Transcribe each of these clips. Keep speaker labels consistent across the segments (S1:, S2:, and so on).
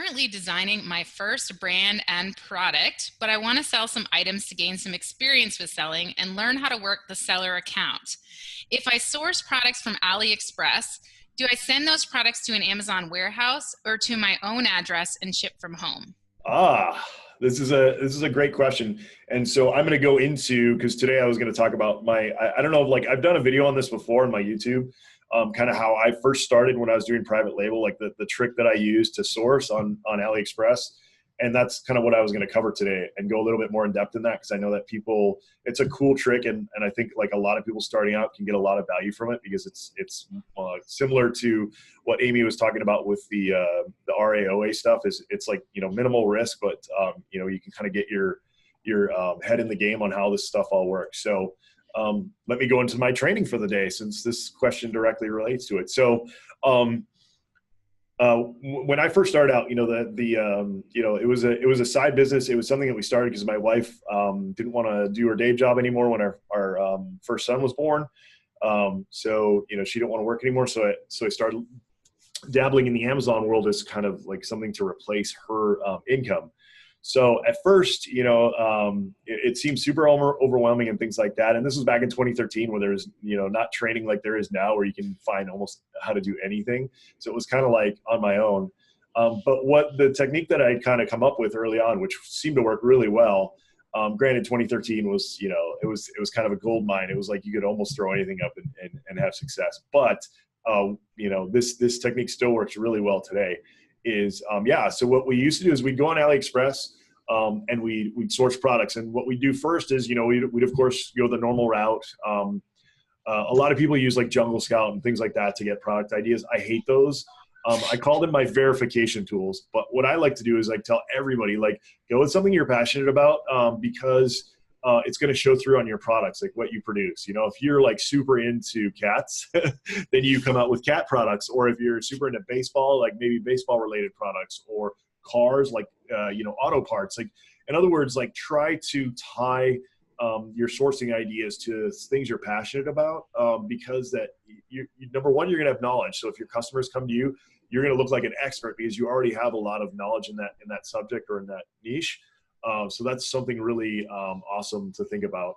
S1: currently designing my first brand and product, but I want to sell some items to gain some experience with selling and learn how to work the seller account. If I source products from AliExpress, do I send those products to an Amazon warehouse or to my own address and ship from home?
S2: Ah, this is a great question. And so I'm going to go into, because today I was going to talk about I don't know, like I've done a video on this before on my YouTube, kind of how I first started when I was doing private label, like the trick that I used to source on AliExpress. And that's kind of what I was going to cover today and go a little bit more in depth in that, because I know that it's a cool trick. And I think like a lot of people starting out can get a lot of value from it, because it's similar to what Amy was talking about with the RAOA stuff. It's like, minimal risk, but you can kind of get your head in the game on how this stuff all works. So let me go into my training for the day, since this question directly relates to it. So when I first started out, it was a side business. It was something that we started because my wife didn't want to do her day job anymore when our first son was born. So she didn't want to work anymore. So I started dabbling in the Amazon world as kind of like something to replace her income. So at first, it seemed super overwhelming and things like that. And this was back in 2013, where there was, not training like there is now, where you can find almost how to do anything. So it was kind of like on my own. But what the technique that I kind of come up with early on, which seemed to work really well, granted 2013 was, it was kind of a gold mine. It was like you could almost throw anything up and have success. But, this technique still works really well today. So what we used to do is we'd go on AliExpress and we'd source products. And what we do first is, we'd of course go the normal route. A lot of people use like Jungle Scout and things like that to get product ideas. I hate those. I call them my verification tools. But what I like to do is like tell everybody, like, go with something you're passionate about, because it's going to show through on your products, like what you produce. If you're like super into cats, then you come out with cat products. Or if you're super into baseball, like maybe baseball related products, or cars, like, auto parts. Like, in other words, like try to tie your sourcing ideas to things you're passionate about, because that number one, you're going to have knowledge. So if your customers come to you, you're going to look like an expert because you already have a lot of knowledge in that subject or in that niche. So that's something really awesome to think about.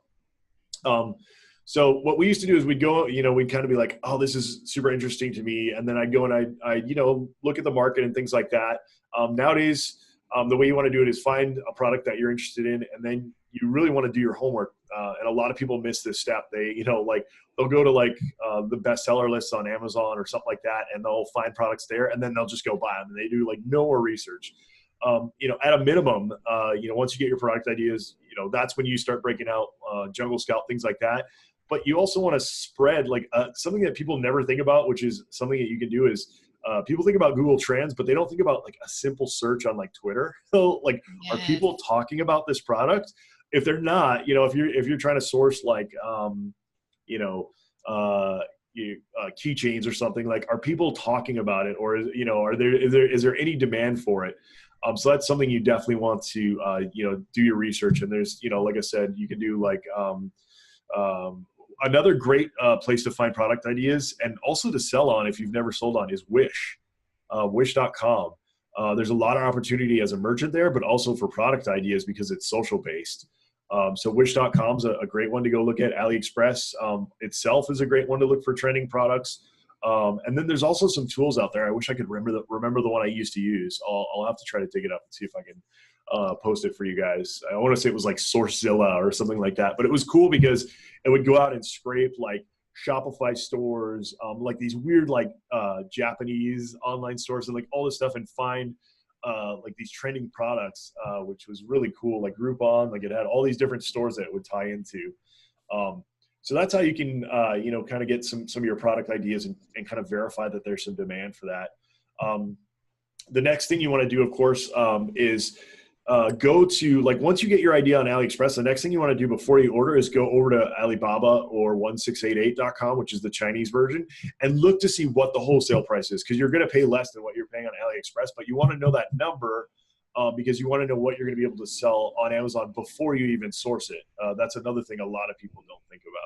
S2: So what we used to do is we'd go, we'd kind of be like, oh, this is super interesting to me. And then I'd go and I look at the market and things like that. Nowadays, the way you want to do it is find a product that you're interested in, and then you really want to do your homework. And a lot of people miss this step. They, they'll go to like the bestseller lists on Amazon or something like that, and they'll find products there, and then they'll just go buy them. And they do like no more research. At a minimum, once you get your product ideas, that's when you start breaking out Jungle Scout, things like that. But you also want to spread like something that people never think about, which is something that you can do is people think about Google Trends, but they don't think about like a simple search on like Twitter. So like,
S1: Yes.
S2: Are people talking about this product? If they're not, if you're trying to source like, keychains or something, like, are people talking about it, or is there any demand for it? So that's something you definitely want to do your research. And there's like I said, you can do like another great place to find product ideas and also to sell on, if you've never sold on, is wish.com. There's a lot of opportunity as a merchant there, but also for product ideas because it's social based. So wish.com is a great one to go look at. AliExpress itself is a great one to look for trending products. And then there's also some tools out there. I wish I could remember the one I used to use. I'll have to try to dig it up and see if I can post it for you guys. I want to say it was like Sourcezilla or something like that, but it was cool because it would go out and scrape like Shopify stores, like these weird like Japanese online stores and like all this stuff, and find like these trending products, which was really cool. Like Groupon, like it had all these different stores that it would tie into. So that's how you can, kind of get some of your product ideas and kind of verify that there's some demand for that. The next thing you want to do, of course, is go to, like, once you get your idea on AliExpress, the next thing you want to do before you order is go over to Alibaba or 1688.com, which is the Chinese version, and look to see what the wholesale price is, because you're going to pay less than what you're paying on AliExpress, but you want to know that number because you want to know what you're going to be able to sell on Amazon before you even source it. That's another thing a lot of people don't think about.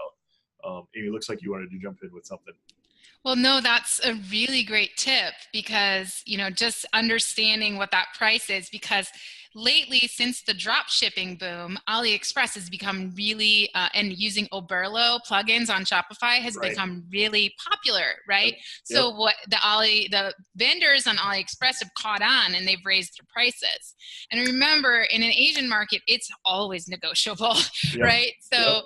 S2: Amy, it looks like you wanted to jump in with something.
S1: Well, no, that's a really great tip because, just understanding what that price is, because lately, since the drop shipping boom, AliExpress has become really, and using Oberlo plugins on Shopify has
S2: Right.
S1: become really popular, right?
S2: Yep. Yep.
S1: So what the vendors on AliExpress have caught on and they've raised their prices. And remember, in an Asian market, it's always negotiable,
S2: Yep.
S1: right?
S2: Yep.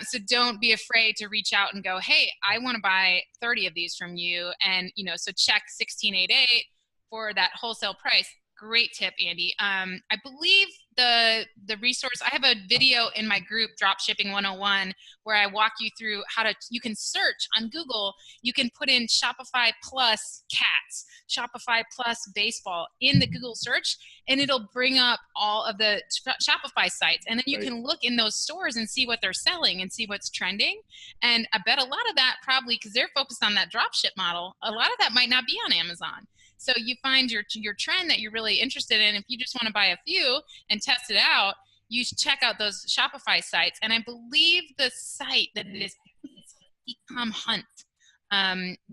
S1: So don't be afraid to reach out and go, hey, I want to buy 30 of these from you. And, so check 1688 for that wholesale price. Great tip, Andy. I believe the resource, I have a video in my group, Dropshipping 101, where I walk you through you can search on Google, you can put in Shopify plus cats, Shopify plus baseball in the Google search, and it'll bring up all of the Shopify sites. And then you
S2: Right.
S1: can look in those stores and see what they're selling and see what's trending. And I bet a lot of that, probably because they're focused on that drop ship model, a lot of that might not be on Amazon. So you find your trend that you're really interested in. If you just want to buy a few and test it out, you should check out those Shopify sites. And I believe the site that it is, I think it's Ecom Hunt,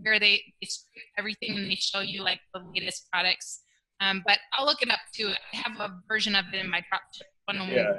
S1: where they scrape everything and they show you like the latest products. But I'll look it up too. I have a version of it in my Dropship 101
S2: Yeah.